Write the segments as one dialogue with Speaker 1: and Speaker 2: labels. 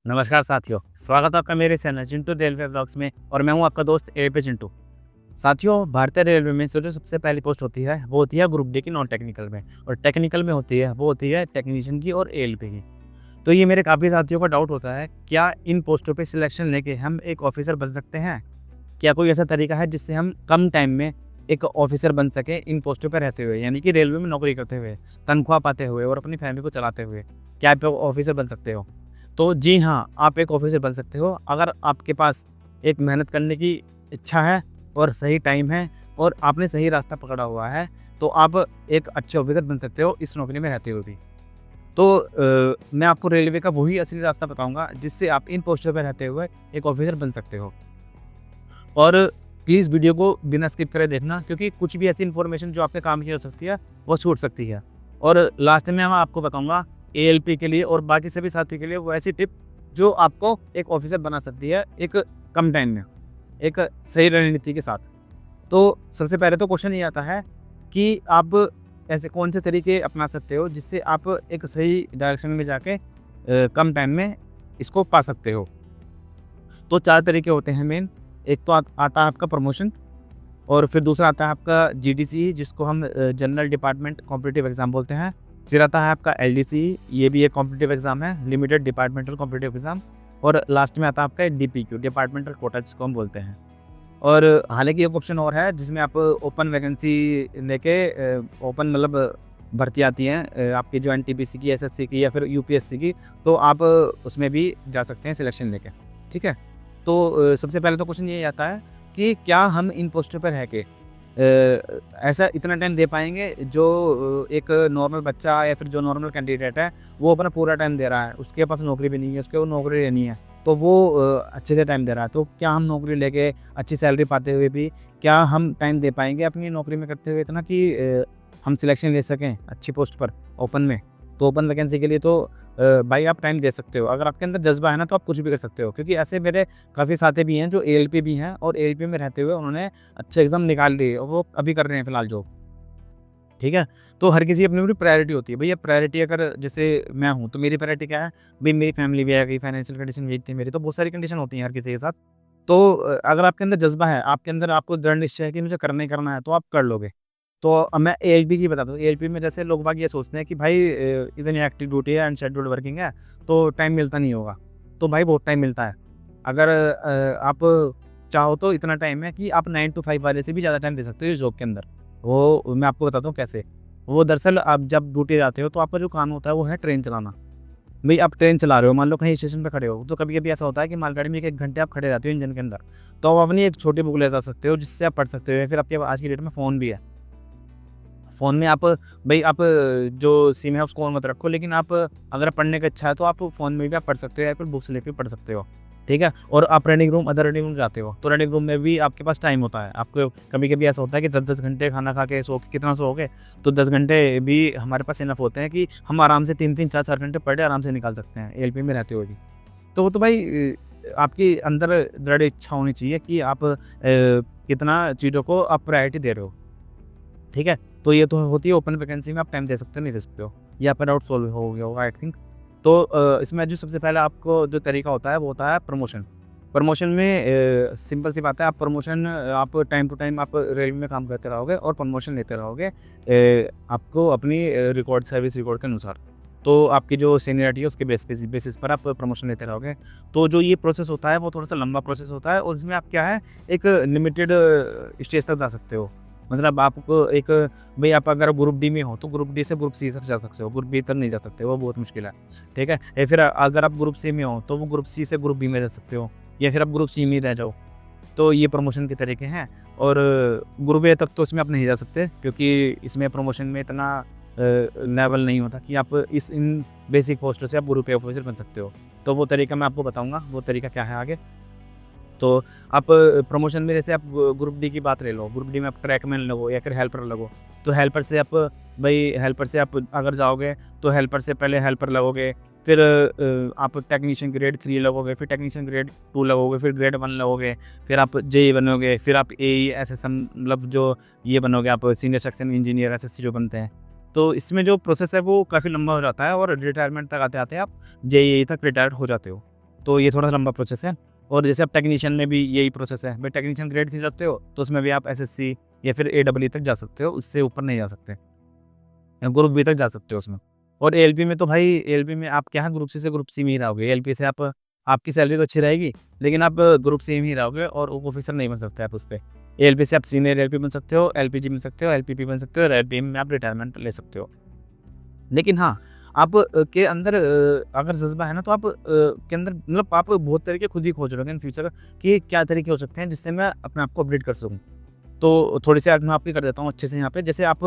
Speaker 1: नमस्कार साथियों, स्वागत है आपका मेरे चैनल चिंटू रेलवे ब्लॉग्स में और मैं हूं आपका दोस्त एपी चिंटू। साथियों, भारतीय रेलवे में जो सबसे पहली पोस्ट होती है वो होती है ग्रुप डी की नॉन टेक्निकल में, और टेक्निकल में होती है वो होती है टेक्नीशियन की और एएलपी की। तो ये मेरे काफ़ी साथियों का डाउट होता है, क्या इन पोस्टों पे सिलेक्शन लेके हम एक ऑफिसर बन सकते हैं? क्या कोई ऐसा तरीका है जिससे हम कम टाइम में एक ऑफिसर बन सके इन पोस्टों पर रहते हुए, यानी कि रेलवे में नौकरी करते हुए, तनख्वाह पाते हुए और अपनी फैमिली को चलाते हुए? क्या आप ऑफिसर बन सकते हो? तो जी हाँ, आप एक ऑफिसर बन सकते हो अगर आपके पास एक मेहनत करने की इच्छा है और सही टाइम है और आपने सही रास्ता पकड़ा हुआ है, तो आप एक अच्छे ऑफिसर बन सकते हो इस नौकरी में रहते हुए भी। तो मैं आपको रेलवे का वही असली रास्ता बताऊँगा जिससे आप इन पोस्टों पे रहते हुए एक ऑफिसर बन सकते हो। और प्लीज़ वीडियो को बिना स्किप करे देखना, क्योंकि कुछ भी ऐसी इन्फॉर्मेशन जो आपके काम की हो सकती है, वो छूट सकती है। और लास्ट में मैं आपको बताऊँगा एएलपी के लिए और बाकी सभी साथियों के लिए वो ऐसी टिप जो आपको एक ऑफिसर बना सकती है एक कम टाइम में, एक सही रणनीति के साथ। तो सबसे पहले तो क्वेश्चन ये आता है कि आप ऐसे कौन से तरीके अपना सकते हो जिससे आप एक सही डायरेक्शन में जाके कम टाइम में इसको पा सकते हो। तो 4 तरीके होते हैं मेन। एक तो आता है आपका प्रमोशन, और फिर दूसरा आता है आपका जीडीसी जिसको हम जनरल डिपार्टमेंट कॉम्पिटिटिव एग्ज़ाम बोलते हैं। फिर आता है आपका एलडीसी, ये भी एक कॉम्पिटिटिव एग्ज़ाम है, लिमिटेड डिपार्टमेंटल कॉम्पिटिटिव एग्ज़ाम। और लास्ट में आता है आपका डीपीक्यू, डिपार्टमेंटल कोटा जिसको हम बोलते हैं। और हालाँकि एक ऑप्शन और है जिसमें आप ओपन वैकेंसी लेके ओपन मतलब भर्ती आती हैं आपकी जो एनटीपीसी की, एसएससी की या फिर यूपीएससी की, तो आप उसमें भी जा सकते हैं सिलेक्शन लेके। ठीक है? तो सबसे पहले तो क्वेश्चन यही आता है कि क्या हम इन पोस्टों पर रह के ऐसा इतना टाइम दे पाएँगे जो एक नॉर्मल बच्चा या फिर जो नॉर्मल कैंडिडेट है, वो अपना पूरा टाइम दे रहा है। उसके पास नौकरी भी नहीं है, उसको नौकरी लेनी है, तो वो अच्छे से टाइम दे रहा है। तो क्या हम नौकरी लेके अच्छी सैलरी पाते हुए भी क्या हम टाइम दे पाएँगे अपनी नौकरी में करते हुए इतना कि हम सिलेक्शन ले सकें अच्छी पोस्ट पर ओपन में? तो ओपन वैकेंसी के लिए तो भाई आप टाइम दे सकते हो। अगर आपके अंदर जज़्बा है ना, तो आप कुछ भी कर सकते हो, क्योंकि ऐसे मेरे काफ़ी साथी भी हैं जो एएलपी भी हैं और एएलपी में रहते हुए उन्होंने अच्छे एग्ज़ाम निकाल लिए और वो अभी कर रहे हैं फिलहाल जॉब। ठीक है? तो हर किसी की अपनी-अपनी प्रायोरिटी होती है। भैया प्रायोरिटी अगर जैसे मैं हूँ, तो मेरी प्रायोरिटी क्या है? भई मेरी फैमिली भी है, कहीं फाइनेंशियल कंडीशन वीक थी मेरी, तो बहुत सारी कंडीशन होती हैं हर किसी के साथ। तो अगर आपके अंदर जज़्बा है, आपके अंदर आपको दृढ़ निश्चय है कि मुझे करना ही करना है, तो आप कर लोगे। तो अब मैं एएलपी की बताता हूँ। एएलपी में जैसे लोग बाग ये सोचते हैं कि भाई इतनी हेक्टिक ड्यूटी है, अनशेड्यूल्ड वर्किंग है, तो टाइम मिलता नहीं होगा। तो भाई बहुत टाइम मिलता है। अगर आप चाहो तो इतना टाइम है कि आप 9 टू 5 वाले से भी ज़्यादा टाइम दे सकते हो इस जॉब के अंदर। वो मैं आपको बताता हूँ कैसे। वो दरअसल आप जब ड्यूटी जाते हो तो आपका जो काम होता है वो है ट्रेन चलाना। भई आप ट्रेन चला रहे हो, मान लो कहीं स्टेशन पे खड़े हो, तो कभी-कभी ऐसा होता है कि मालगाड़ी में 1-1 घंटे आप खड़े रहते हो इंजन के अंदर। तो आप अपनी एक छोटी बुक ले जा सकते हो जिससे आप पढ़ सकते हो, या फिर आपके आज की डेट में फ़ोन भी है। फ़ोन में आप भई आप जो सिम है उसको ऑन मत रखो, लेकिन आप अगर पढ़ने का इच्छा है तो आप फ़ोन में भी आप पढ़ सकते हो या फिर बुक्स लेके पढ़ सकते हो। ठीक है? और आप running room, other running room जाते हो, तो रनिंग रूम में भी आपके पास टाइम होता है। आपको कभी-कभी ऐसा होता है कि 10-10 घंटे खाना खा के सो के कितना सोओगे? तो 10 घंटे भी हमारे पास इनफ होते हैं कि हम आराम से 3-3 4-4 घंटे पर डे आराम से निकाल सकते हैं एएलपी में रहते हुए भी। तो वो तो भाई आपके अंदर दृढ़ इच्छा होनी चाहिए कि आप कितना चीज़ों को आप प्रायोरिटी दे रहे हो। ठीक है? तो ये तो होती है ओपन वैकेंसी में आप टाइम दे सकते हो, नहीं दे सकते हो। ये आपका डाउट सॉल्व हो गया होगा आई थिंक। तो इसमें जो सबसे पहले आपको जो तरीका होता है वो होता है प्रमोशन। प्रमोशन में सिंपल सी बात है, आप प्रमोशन आप टाइम टू टाइम आप रेलवे में काम करते रहोगे और प्रमोशन लेते रहोगे आपको अपनी रिकॉर्ड सर्विस रिकॉर्ड के अनुसार। तो आपकी जो सीनियरिटी है उसके बेसिस पर आप प्रमोशन लेते रहोगे। तो जो ये प्रोसेस होता है वो थोड़ा-सा लंबा प्रोसेस होता है और इसमें आप क्या है, एक लिमिटेड स्टेज तक जा सकते हो। मतलब आपको एक भई आप अगर ग्रुप डी में हो, तो ग्रुप डी से ग्रुप सी तक जा सकते हो, ग्रुप बी तक नहीं जा सकते, वो बहुत मुश्किल है, ठीक है? या फिर अगर आप ग्रुप सी में हो, तो वो ग्रुप सी से ग्रुप बी में जा सकते हो, या फिर आप ग्रुप सी में ही रह जाओ। तो ये प्रमोशन के तरीके हैं। और ग्रुप ए तक तो इसमें आप नहीं जा सकते, क्योंकि इसमें प्रमोशन में इतना लेवल नहीं होता कि आप इन बेसिक पोस्टों से आप ग्रुप ए ऑफिसर बन सकते हो। तो वो तरीका मैं आपको बताऊँगा, वो तरीका क्या है आगे। तो आप प्रमोशन में जैसे आप ग्रुप डी की बात ले लो, ग्रुप डी में आप ट्रैकमैन लगो या फिर हेल्पर लगो। तो हेल्पर से आप भई हेल्पर से आप अगर जाओगे, तो हेल्पर से पहले हेल्पर लगोगे, फिर आप टेक्नीशियन ग्रेड 3 लगोगे, फिर टेक्नीशियन ग्रेड 2 लगोगे, फिर ग्रेड 1 लगोगे, फिर आप जेई बनोगे, फिर आप एई एसएसएम मतलब जो ये बनोगे आप सीनियर सेक्शन इंजीनियर एसएससी जो बनते हैं। तो इसमें जो प्रोसेस है वो काफ़ी लंबा हो जाता है और रिटायरमेंट तक आते-आते आप जेईई तक रिटायर्ड हो जाते हो। तो ये थोड़ा सा लंबा प्रोसेस है। और जैसे अब टेक्नीशियन में भी यही प्रोसेस है भाई, टेक्नीशियन ग्रेड 3 रखते हो तो उसमें भी आप एसएससी या फिर एडब्ल्यू तक जा सकते हो, उससे ऊपर नहीं जा सकते, ग्रुप बी तक जा सकते हो उसमें। और एएलपी में तो भाई, एएलपी में आप क्या है, ग्रुप सी से ग्रुप सी में ही रहोगे। एएलपी से आप, आपकी सैलरी तो अच्छी रहेगी लेकिन आप ग्रुप सी में ही रहोगे और ऑफिसर नहीं बन सकते आप उस पे। एएलपी से आप सीनियर एएलपी बन सकते हो, एलपीजी बन सकते हो, एलपीपी बन सकते हो और एलपीएम में आप रिटायरमेंट ले सकते हो। लेकिन हाँ, आप के अंदर अगर जज़्बा है ना तो आप के अंदर मतलब आप बहुत तरीके खुद ही खोज रहे हो इन फ्यूचर कि क्या तरीके हो सकते हैं जिससे मैं अपने आप को अपडेट कर सकूँ। तो थोड़ी सी मैं आपकी कर देता हूँ अच्छे से यहाँ पे। जैसे आप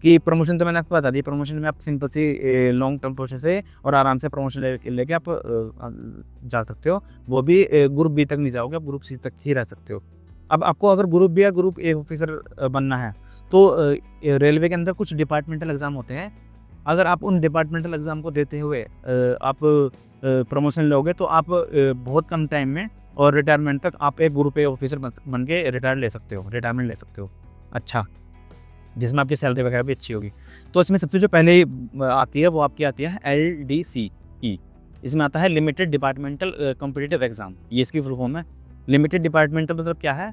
Speaker 1: की प्रमोशन तो मैंने आपको बता दी, प्रमोशन में आप सिंपल सी लॉन्ग टर्म प्रोसेस है और आराम से प्रमोशन लेके आप जा सकते हो। वो भी ग्रुप बी तक नहीं जाओगे, आप ग्रुप सी तक ही रह सकते हो। अब आपको अगर ग्रुप बी या ग्रुप ए ऑफिसर बनना है तो रेलवे के अंदर कुछ डिपार्टमेंटल एग्ज़ाम होते हैं। अगर आप उन डिपार्टमेंटल एग्ज़ाम को देते हुए आप प्रमोशन लोगे तो आप बहुत कम टाइम में और रिटायरमेंट तक आप एक ग्रुप ए ऑफिसर बन के रिटायरमेंट ले सकते हो। अच्छा, जिसमें आपकी सैलरी वगैरह भी अच्छी होगी। तो इसमें सबसे जो पहले आती है वो आपकी आती है LDCE। इसमें आता है लिमिटेड डिपार्टमेंटल कॉम्पिटिटिव एग्ज़ाम, ये इसकी फुल फॉर्म है। लिमिटेड डिपार्टमेंटल मतलब क्या है?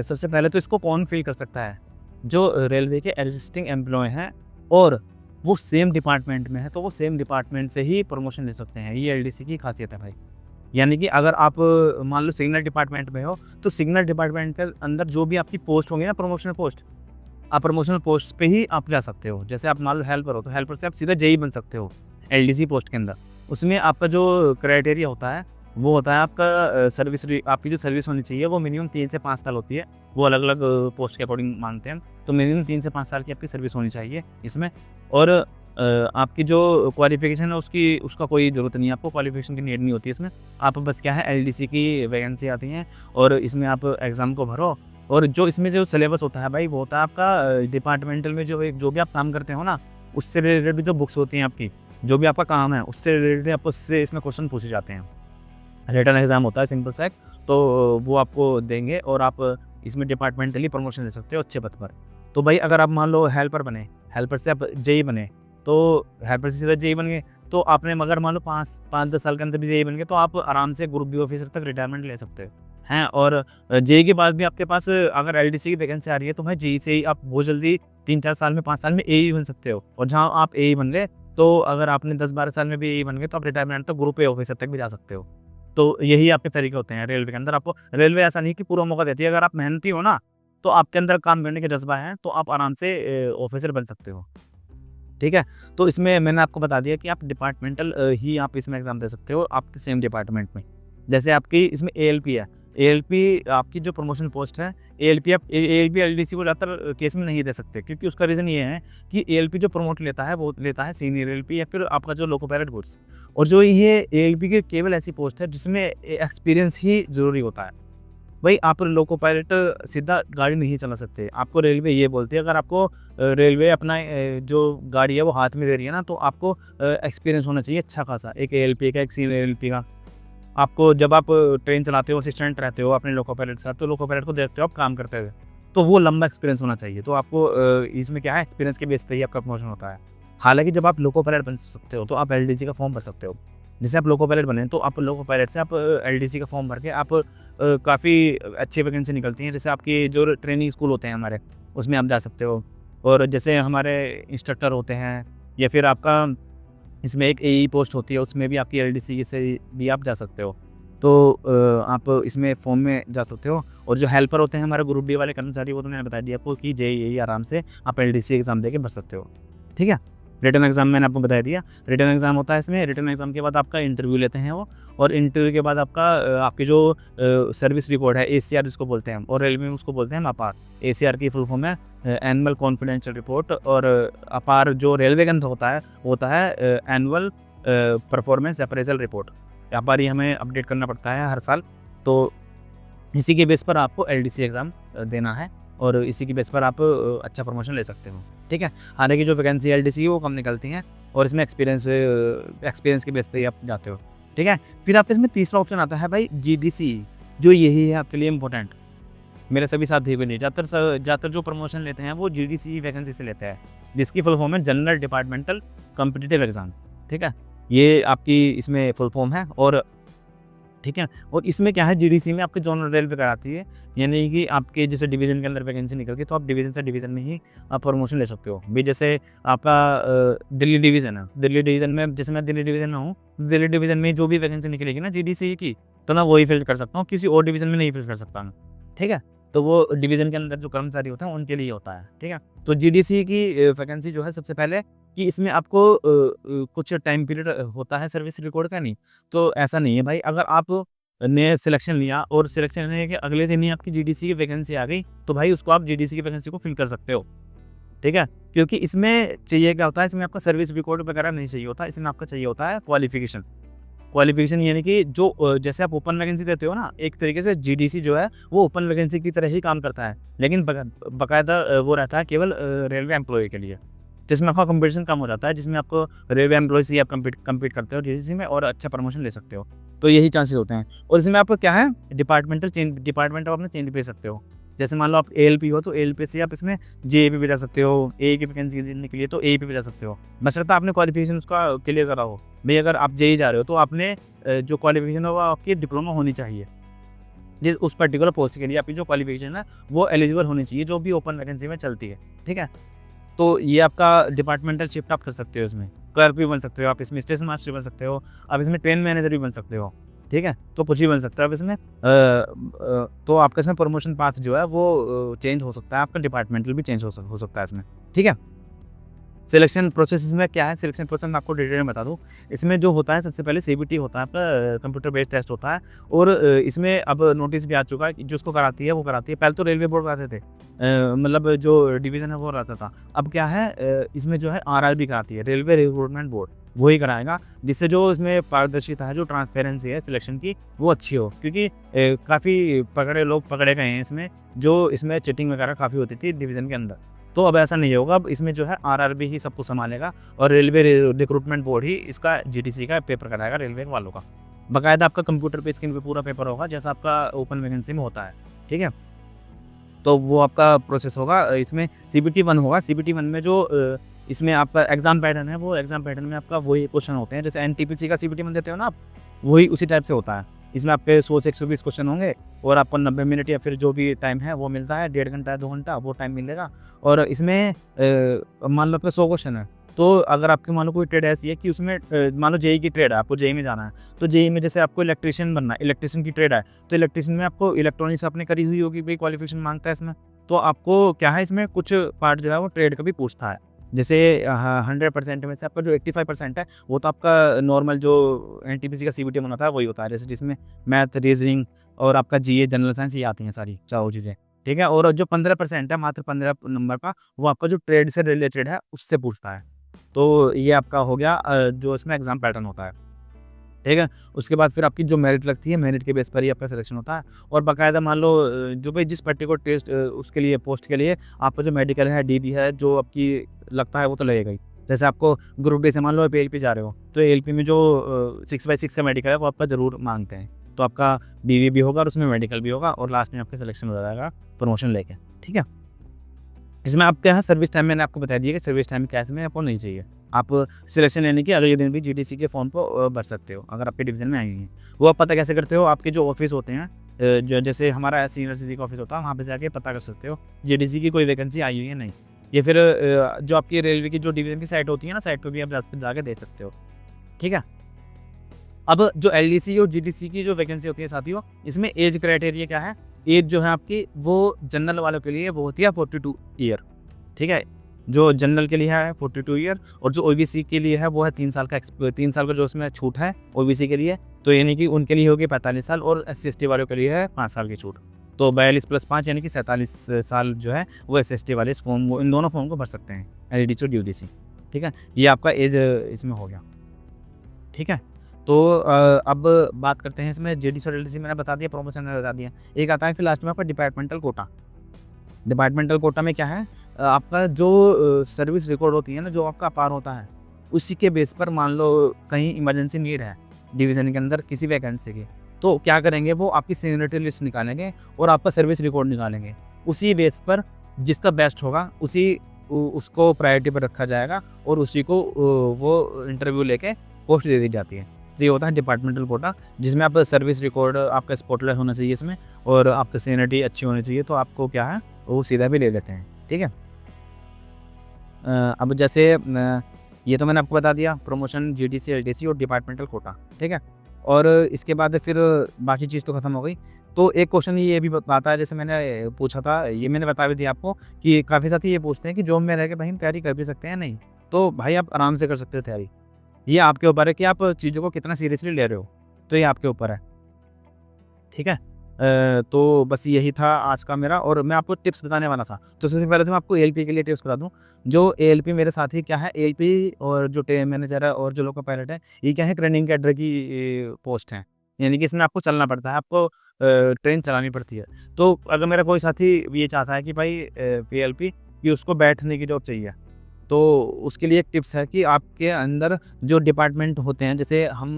Speaker 1: सबसे पहले तो इसको कौन फिल कर सकता है? जो रेलवे के एग्जिस्टिंग एम्प्लॉय हैं और वो सेम डिपार्टमेंट में है, तो वो सेम डिपार्टमेंट से ही प्रमोशन ले सकते हैं। ये एलडीसी की खासियत है भाई। यानी कि अगर आप मान लो सिग्नल डिपार्टमेंट में हो तो सिग्नल डिपार्टमेंट के अंदर जो भी आपकी पोस्ट होंगी ना, प्रमोशनल पोस्ट, आप प्रमोशनल पोस्ट पे ही आप जा सकते हो। जैसे आप मान लो हेल्पर हो तो हेल्पर से आप सीधा जेई बन सकते हो एलडीसी पोस्ट के अंदर। उसमें आपका जो क्राइटेरिया होता है वो होता है आपका सर्विस, आपकी जो सर्विस होनी चाहिए वो मिनिमम 3 से 5 साल होती है। वो अलग अलग पोस्ट के अकॉर्डिंग मानते हैं, तो मिनिमम 3 से 5 साल की आपकी सर्विस होनी चाहिए इसमें। और आपकी जो क्वालिफिकेशन है उसका कोई ज़रूरत नहीं है, आपको क्वालिफिकेशन की नीड नहीं होती इसमें। आप बस क्या है, एलडीसी की वैकेंसी आती हैं और इसमें आप एग्ज़ाम को भरो। और जो इसमें जो सिलेबस होता है भाई, वो होता है आपका डिपार्टमेंटल में जो भी आप काम करते हो ना, उससे रिलेटेड जो बुक्स होती हैं आपकी, जो भी आपका काम है उससे रिलेटेड आपको उससे इसमें क्वेश्चन पूछे जाते हैं। रिटन एग्ज़ाम होता है सिंपल सा एक, तो वो आपको देंगे और आप इसमें डिपार्टमेंटली प्रमोशन ले सकते हो अच्छे पद पर। तो भाई अगर आप मान लो हेल्पर बने, हेल्पर से आप जेई बने, तो हेल्पर से सीधा जेई बन गए, तो आपने मगर मान लो 5-10 साल के अंदर भी जेई बन गए तो आप आराम से ग्रुप बी ऑफिसर तक रिटायरमेंट ले सकते हैं। और जेई के बाद भी आपके पास अगर एलडीसी की वैकेंसी आ रही है तो भाई जेई से ही आप बहुत जल्दी 3-4 साल में, 5 साल में एई बन सकते हो। और जहाँ आप एई बन गए तो अगर आपने 10-12 साल में भी एई बन गए तो आप रिटायरमेंट तक ग्रुप ए ऑफिसर तक भी जा सकते हो। तो यही आपके तरीके होते हैं रेलवे के अंदर। आपको रेलवे ऐसा नहीं कि पूरा मौका देती है, अगर आप मेहनती हो ना तो आपके अंदर काम करने का जज्बा है तो आप आराम से ऑफिसर बन सकते हो। ठीक है? तो इसमें मैंने आपको बता दिया कि आप डिपार्टमेंटल ही आप इसमें एग्ज़ाम दे सकते हो आपके सेम डिपार्टमेंट में। जैसे आपकी इसमें एएलपी है, एएलपी आपकी जो प्रमोशन पोस्ट है, एएलपी आप एएलपी एलडीसी को ज़्यादातर केस में नहीं दे सकते, क्योंकि उसका रीज़न ये है कि एएलपी जो प्रमोट लेता है वो लेता है सीनियर एएलपी या फिर आपका जो लोको पायलट गुड्स। और जो ये एएलपी की केवल ऐसी पोस्ट है जिसमें एक्सपीरियंस ही ज़रूरी होता है। भाई आप लोको पायलट सीधा गाड़ी नहीं चला सकते, आपको रेलवे ये बोलती है। अगर आपको रेलवे अपना जो गाड़ी है वो हाथ में दे रही है ना, तो आपको एक्सपीरियंस होना चाहिए अच्छा खासा, एक एएलपी का, एक सीनियर एएलपी का। आपको जब आप ट्रेन चलाते हो, असिस्टेंट रहते हो अपने लोको पायलट के साथ, तो लोको पायलट को देखते हो आप काम करते हुए, तो वो लंबा एक्सपीरियंस होना चाहिए। तो आपको इसमें क्या है, एक्सपीरियंस के बेस पे ही आपका प्रमोशन होता है। हालांकि जब आप लोको पायलट बन सकते हो तो आप एलडीसी का फॉर्म भर सकते हो। जैसे आप लोको पायलट बने तो आप लोको पायलट से आप एलडीसी का फॉर्म भर के आप काफ़ी अच्छी वैकेंसी निकलती हैं। जैसे आपकी जो ट्रेनिंग स्कूल होते हैं हमारे, उसमें आप जा सकते हो। और जैसे हमारे इंस्ट्रक्टर होते हैं या फिर आपका इसमें एक एई पोस्ट होती है, उसमें भी आपकी एलडीसी से भी आप जा सकते हो। तो आप इसमें फॉर्म में जा सकते हो। और जो हेल्पर होते हैं हमारे ग्रुप डी वाले कर्मचारी, वो तो मैंने बता दिया आपको कि जेईई आराम से आप एलडीसी एग्ज़ाम देके भर सकते हो। ठीक है? रिटन एग्ज़ाम मैंने आपको बता दिया। रिटन एग्ज़ाम होता है इसमें, रिटन एग्ज़ाम के बाद आपका इंटरव्यू लेते हैं वो, और इंटरव्यू के बाद आपका आपकी जो सर्विस रिपोर्ट है, एसीआर जिसको बोलते हैं हम, और रेलवे में उसको बोलते हैं अपार। एसीआर की फुल फॉर्म है एनुअल कॉन्फिडेंशियल रिपोर्ट, और अपार जो रेलवे के अंदर होता है एनुअल परफॉर्मेंस अप्रेजल रिपोर्ट। अपार ही हमें अपडेट करना पड़ता है हर साल। तो इसी के बेस पर आपको एलडीसी एग्ज़ाम देना है और इसी की बेस पर आप अच्छा प्रमोशन ले सकते हो। ठीक है? हालांकि जो वैकेंसी एलडीसी की वो कम निकलती हैं और इसमें एक्सपीरियंस के बेस पे ही आप जाते हो। ठीक है? फिर आपके इसमें तीसरा ऑप्शन आता है भाई जीडीसी, जो यही है आपके लिए इम्पोर्टेंट। मेरे सभी साथी भी नहीं, ज़्यादातर जो प्रमोशन लेते हैं वो जीडीसी वैकेंसी से लेते हैं, जिसकी फुल फॉर्म है जनरल डिपार्टमेंटल कॉम्पिटिटिव एग्ज़ाम। ठीक है? ये आपकी इसमें फुल फॉर्म है। और ठीक है? और इसमें क्या है, जीडीसी में आपके ज़ोनल रेलवे कराती है, यानी कि आपके जैसे डिवीज़न के अंदर वैकेंसी निकल गई तो आप डिवीज़न से डिवीज़न में ही आप प्रमोशन ले सकते हो। भी जैसे आपका दिल्ली डिवीज़न है, दिल्ली डिवीज़न में जैसे मैं दिल्ली डिवीज़न में हूँ, दिल्ली डिवीज़न में जो भी वैकेंसी निकलेगी ना जीडीसी की, तो मैं वही फिल कर सकता हूँ, किसी और डिवीज़न में नहीं फिल कर सकता मैं, ठीक है? तो वो डिवीज़न के अंदर जो कर्मचारी होते हैं उनके लिए होता है, ठीक है? तो जीडीसी की वैकेंसी जो है सबसे पहले कि इसमें आपको कुछ टाइम पीरियड होता है सर्विस रिकॉर्ड का, नहीं, तो ऐसा नहीं है भाई। अगर आप ने सिलेक्शन लिया और सिलेक्शन लेने के अगले दिन ही आपकी जीडीसी की वैकेंसी आ गई, तो भाई उसको आप जीडीसी की वैकेंसी को फिल कर सकते हो, ठीक है? क्योंकि इसमें चाहिए क्या होता है, इसमें आपका सर्विस रिकॉर्ड वगैरह नहीं चाहिए होता, इसमें आपका चाहिए होता है क्वालिफ़िकेशन। क्वालिफ़िकेशन यानी कि जो जैसे आप ओपन वैकेंसी देते हो ना, एक तरीके से जीडीसी जो है वो ओपन वैकेंसी की तरह ही काम करता है, लेकिन बाकायदा वो रहता है केवल रेलवे एम्प्लॉयी के लिए, जिसमें आपका कंपटीशन कम हो जाता है, जिसमें आपको रेलवे एम्प्लॉय से ही आप कम्पीट करते हो जीडीसी में और अच्छा प्रमोशन ले सकते हो। तो यही चांसेस होते हैं। और इसमें आपको क्या है, डिपार्टमेंट आप अपना चेंज भी सकते हो। जैसे मान लो आप एएलपी हो तो एएलपी से आप इसमें जेएपी भी जा सकते हो, ए की वैकेंसी देने के लिए तो एएपी भी जा सकते हो, बशर्ते आपने क्वालिफिकेशन उसका क्लियर करा हो। भाई अगर आप जेई जा रहे हो तो आपने जो क्वालिफिकेशन है वो आपकी डिप्लोमा होनी चाहिए, जिस उस पर्टिकुलर पोस्ट के लिए आपकी जो क्वालिफिकेशन है वो एलिजिबल होनी चाहिए, जो भी ओपन वैकेंसी में चलती है, ठीक है? तो ये आपका डिपार्टमेंटल शिफ्ट आप कर सकते हो, इसमें क्लर्क भी बन सकते हो आप, इसमें स्टेशन मास्टर बन सकते हो आप, इसमें ट्रेन मैनेजर भी बन सकते हो, ठीक है? तो कुछ भी बन सकते हो आप इसमें। तो आपका इसमें प्रमोशन पाथ जो है वो चेंज हो सकता है, आपका डिपार्टमेंटल भी चेंज हो सकता है इसमें, ठीक है? सिलेक्शन प्रोसेस में क्या है, सिलेक्शन प्रोसेस मैं आपको डिटेल में बता दूँ। इसमें जो होता है सबसे पहले सीबीटी होता है आपका, कंप्यूटर बेस्ड टेस्ट होता है, और इसमें अब नोटिस भी आ चुका है कि जो उसको कराती है वो कराती है। पहले तो रेलवे बोर्ड कराते थे, मतलब जो डिवीज़न है वो कराता था। अब क्या है, इसमें जो है आरआरबी कराती है, रेलवे रिक्रूटमेंट बोर्ड, वही कराएगा, जिससे जो इसमें पारदर्शिता है, जो ट्रांसपेरेंसी है सिलेक्शन की, वो अच्छी हो। क्योंकि काफ़ी लोग पकड़े गए हैं इसमें, जो इसमें चीटिंग वगैरह काफ़ी होती थी डिवीज़न के अंदर। तो अब ऐसा नहीं होगा, अब इसमें जो है आरआरबी ही सब कुछ संभालेगा और रेलवे रिक्रूटमेंट बोर्ड ही इसका जीडीसी का पेपर कराएगा रेलवे वालों का। बाकायदा आपका कंप्यूटर पे स्क्रीन पे पूरा पेपर होगा, जैसा आपका ओपन वैकेंसी में होता है, ठीक है? तो वो आपका प्रोसेस होगा। इसमें सीबीटी 1 होगा, सीबीटी 1 में जो इसमें आपका एग्ज़ाम पैटर्न है, वो एग्ज़ाम पैटर्न में आपका वही क्वेश्चन होते हैं, जैसे एनटीपीसी का सीबीटी 1 देते हो ना आप, वही उसी टाइप से होता है। इसमें आपके 100 से 120 क्वेश्चन होंगे और आपको 90 मिनट या फिर जो भी टाइम है वो मिलता है, 1.5 घंटा, 2 घंटा वो टाइम मिलेगा। और इसमें मान लो आपके 100 क्वेश्चन है, तो अगर आपकी मान लो कोई ट्रेड ऐसी है कि उसमें मान लो जेईई की ट्रेड है, आपको जेईई में जाना है, तो जेईई में जैसे आपको इलेक्ट्रीशियन बनना है, इलेक्ट्रीशियन की ट्रेड है, तो इलेक्ट्रीशियन में आपको इलेक्ट्रॉनिक्स आपने करी हुई होगी, भाई क्वालिफिकेशन मांगता है इसमें, तो आपको क्या है, इसमें कुछ पार्ट जो है वो ट्रेड का भी पूछता है। जैसे 100% में से आपका जो 85% है वो तो आपका नॉर्मल जो एनटीपीसी का सीबीटी होता है वही होता है, जैसे जिसमें मैथ, रीजनिंग और आपका जीए, जनरल साइंस ये आती हैं सारी चारों चीज़ें, ठीक है? और जो 15% है, मात्र 15 नंबर का, वो आपका जो ट्रेड से रिलेटेड है उससे पूछता है। तो ये आपका हो गया जो इसमें एग्ज़ाम पैटर्न होता है, ठीक है? उसके बाद फिर आपकी जो मेरिट लगती है, मेरिट के बेस पर ही आपका सिलेक्शन होता है। और बाकायदा मान लो जो भाई जिस पर्टिकुलर टेस्ट उसके लिए पोस्ट के लिए आपका जो मेडिकल है, डीबी है, जो आपकी लगता है वो तो लगेगा ही। जैसे आपको ग्रुप डी से मान लो आप एएलपी जा रहे हो, तो एएलपी में जो 6/6 का मेडिकल है वो आपका ज़रूर माँगते हैं। तो आपका डीबी भी होगा और उसमें मेडिकल भी होगा और लास्ट में आपका सिलेक्शन हो जाएगा प्रमोशन लेके, ठीक है? इसमें आप क्या है, सर्विस टाइम मैंने आपको बता दिया कि सर्विस टाइम कैसे में आपको नहीं चाहिए। आप सिलेक्शन लेने के अगले दिन भी जीडीसी के फॉर्म को भर सकते हो, अगर आपके डिवीज़न में आई हुई है। वो आप पता कैसे करते हो, आपके जो ऑफिस होते हैं, जो जैसे हमारा सीनियर सिटी का ऑफिस होता है, वहाँ पे जाके पता कर सकते हो जीडीसी की कोई वैकेंसी आई हुई है नहीं। या फिर जो आपकी रेलवे की जो डिवीज़न की साइट होती है ना, साइट पे भी आप जाके देख सकते हो, ठीक है? अब जो एलडीसी और जीडीसी की जो वैकेंसी होती है साथियों, इसमें एज क्राइटेरिया क्या है, एज जो है आपकी वो जनरल वालों के लिए वो होती है 42 ईयर, ठीक है? जो जनरल के लिए है 42 ईयर, और जो ओबीसी के लिए है वो है 3 साल का 3 साल का जो उसमें छूट है ओबीसी के लिए, तो यानी कि उनके लिए होगी 45 साल, और एससी/एसटी वालों के लिए है 5 साल की छूट। तो 42 + 5 यानी कि 47 साल जो है वो एससी/एसटी वाले इस फॉर्म, इन दोनों फॉर्म को भर सकते हैं, एलडीसी और यूडीसी, ठीक है? ये आपका एज इसमें हो गया, ठीक है? तो अब बात करते हैं इसमें जीडीसी और एलडीसी मैंने बता दिया, प्रमोशन मैंने बता दिया। एक आता है फिर लास्ट में आपका डिपार्टमेंटल कोटा। डिपार्टमेंटल कोटा में क्या है, आपका जो सर्विस रिकॉर्ड होती है ना, जो आपका अपार होता है, उसी के बेस पर मान लो कहीं इमरजेंसी नीड है डिवीज़न के अंदर किसी वैकेंसी की, तो क्या करेंगे, वो आपकी सीनियरिटी लिस्ट निकालेंगे और आपका सर्विस रिकॉर्ड निकालेंगे। उसी बेस पर जिसका बेस्ट होगा उसको प्रायोरिटी पर रखा जाएगा और उसी को वो इंटरव्यू लेके पोस्ट दे दी जाती है। तो ये होता है डिपार्टमेंटल कोटा, जिसमें आप सर्विस रिकॉर्ड आपका स्पॉटलाइट होना चाहिए इसमें, और आपकी सीनियरिटी अच्छी होनी चाहिए, तो आपको क्या है वो सीधा भी ले लेते हैं। ठीक है। अब जैसे ये तो मैंने आपको बता दिया, प्रमोशन, जीडीसी, एलडीसी और डिपार्टमेंटल कोटा। ठीक है। और इसके बाद फिर बाकी चीज़ तो खत्म हो गई। तो एक क्वेश्चन ये भी आता है, जैसे मैंने पूछा था, ये मैंने बता भी दिया आपको, कि काफ़ी साथी ये पूछते हैं कि जॉब में रह के भाई हम तैयारी कर भी सकते हैं या नहीं। तो भाई आप आराम से कर सकते हो तैयारी। ये आपके ऊपर है कि आप चीज़ों को कितना सीरियसली ले रहे हो, तो ये आपके ऊपर है। ठीक है। तो बस यही था आज का मेरा, और मैं आपको टिप्स बताने वाला था। तो सबसे पहले तो मैं आपको एएलपी के लिए टिप्स बता दूँ। जो एएलपी मेरे साथी क्या है, एएलपी और जो टेम मैनेजर है और जो लोको पायलट है, ये क्या है, रनिंग कैडर की पोस्ट है। यानी कि इसमें आपको चलना पड़ता है, आपको ट्रेन चलानी पड़ती है। तो अगर मेरा कोई साथी ये चाहता है कि भाई पीएलपी कि उसको बैठने की जॉब चाहिए, तो उसके लिए एक टिप्स है कि आपके अंदर जो डिपार्टमेंट होते हैं, जैसे हम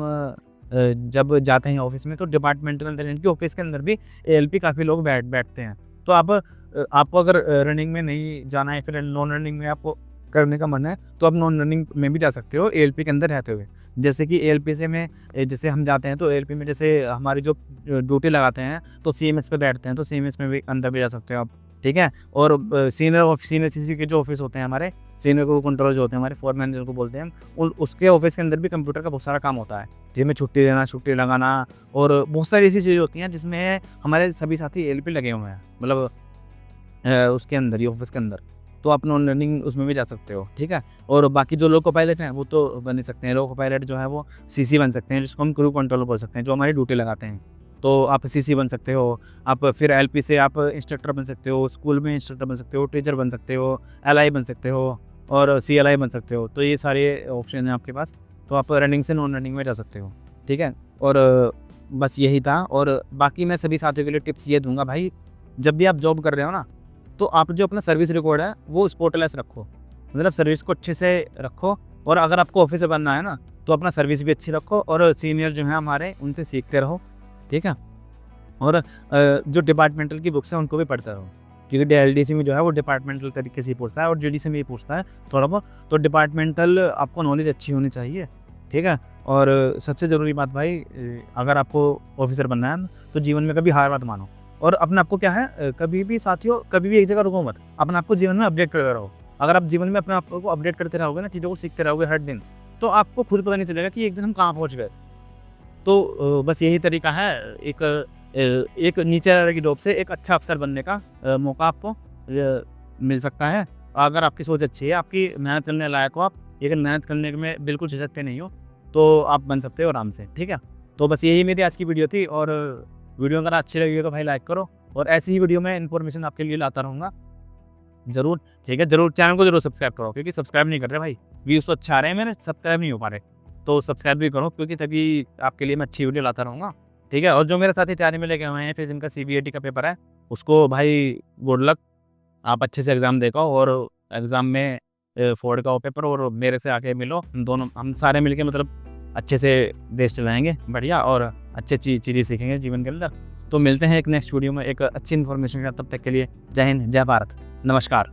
Speaker 1: जब जाते हैं ऑफिस में, तो डिपार्टमेंटल अंदर यानी कि ऑफिस के अंदर भी एएलपी काफ़ी लोग बैठते हैं। तो आपको अगर रनिंग में नहीं जाना है, फिर नॉन रनिंग में आपको करने का मन है, तो आप नॉन रनिंग में भी जा सकते हो एएलपी के अंदर रहते हुए। जैसे कि एएलपी से में जैसे हम जाते हैं, तो एएलपी में जैसे हमारी जो ड्यूटी लगाते हैं, तो सीएमएस पे बैठते हैं, तो सीएमएस में भी अंदर भी जा सकते हो आप। ठीक है। और सीनियर सीसी के जो ऑफिस होते हैं हमारे, सीनियर को कंट्रोल जो होते हैं हमारे, फोर मैनेजर को बोलते हैं हम, उसके ऑफिस के अंदर भी कंप्यूटर का बहुत सारा काम होता है, जिसमें छुट्टी देना, छुट्टी लगाना, और बहुत सारी ऐसी चीज़ें होती हैं जिसमें हमारे सभी साथी एएलपी लगे हुए हैं, मतलब उसके अंदर ही, ऑफिस के अंदर। तो आप नॉन रनिंग उसमें भी जा सकते हो। ठीक है। और बाकी जो लोको पायलट हैं वो तो बन ही सकते हैं। लोको पायलट जो है वो सीसी बन सकते हैं, जिसको हम क्रू कंट्रोलर बोल सकते हैं, जो हमारी ड्यूटी लगाते हैं। तो आप सीसी बन सकते हो, आप फिर एलपी से आप इंस्ट्रक्टर बन सकते हो, स्कूल में इंस्ट्रक्टर बन सकते हो, टीचर बन सकते हो, एलआई बन सकते हो, और सीएलआई बन सकते हो। तो ये सारे ऑप्शन हैं आपके पास, तो आप रनिंग से नॉन रनिंग में जा सकते हो। ठीक है। और बस यही था। और बाकी मैं सभी साथियों के लिए टिप्स ये दूंगा, भाई जब भी आप जॉब कर रहे हो ना, तो आप जो अपना सर्विस रिकॉर्ड है वो स्पॉटलेस रखो, मतलब सर्विस को अच्छे से रखो। और अगर आपको ऑफिसर बनना है ना, तो अपना सर्विस भी अच्छी रखो, और सीनियर जो है हमारे, उनसे सीखते रहो। ठीक है। और जो डिपार्टमेंटल की बुक्स हैं उनको भी पढ़ते रहो, क्योंकि एलडीसी में जो है वो डिपार्टमेंटल तरीके से ही पूछता है, और जीडीसी में ही पूछता है थोड़ा बहुत। तो डिपार्टमेंटल आपको नॉलेज अच्छी होनी चाहिए। ठीक है। और सबसे ज़रूरी बात भाई, अगर आपको ऑफिसर बनना है ना, तो जीवन में कभी हार मत मानो, और अपने आपको क्या है, कभी भी साथियों, कभी भी एक जगह रुको मत, अपने आपको जीवन में अपडेट करते रहो। अगर आप जीवन में अपने आप को अपडेट करते रहोगे ना, चीज़ों को सीखते रहोगे हर दिन, तो आपको खुद पता नहीं चलेगा कि एक दिन हम कहाँ पहुँच गए। तो बस यही तरीका है, एक नीचे वाले की जॉब से एक अच्छा अफसर बनने का मौका आपको मिल सकता है। अगर आपकी सोच अच्छी है, आपकी मेहनत करने लायक हो आप, लेकिन मेहनत करने में बिल्कुल झिझकते नहीं हो, तो आप बन सकते हो आराम से। ठीक है। तो बस यही मेरी आज की वीडियो थी, और वीडियो अगर अच्छी लगी तो भाई लाइक करो, और ऐसी ही वीडियो में इन्फॉर्मेशन आपके लिए लाता रहूँगा ज़रूर। ठीक है। ज़रूर चैनल को ज़रूर सब्सक्राइब करो, क्योंकि सब्सक्राइब नहीं कर रहे भाई, व्यूज़ तो अच्छा आ रहे हैं मेरे, सब्सक्राइब नहीं हो पा रहे, तो सब्सक्राइब भी करो, क्योंकि तभी आपके लिए मैं अच्छी वीडियो लाता रहूँगा। ठीक है। और जो मेरे साथी तैयारी में लेके हुए हैं, फिर जिनका सीबीएटी का पेपर है, उसको भाई गुड लक, आप अच्छे से एग्ज़ाम देखो, और एग्ज़ाम में फोर्ड का हो पेपर, और मेरे से आके मिलो, हम दोनों, हम सारे मिलके मतलब अच्छे से देश चलाएंगे बढ़िया, और अच्छी चीज़ें सीखेंगे जीवन के अंदर। तो मिलते हैं एक नेक्स्ट वीडियो में एक अच्छी इन्फॉर्मेशन के साथ, तब तक के लिए जय हिंद, जय भारत, नमस्कार।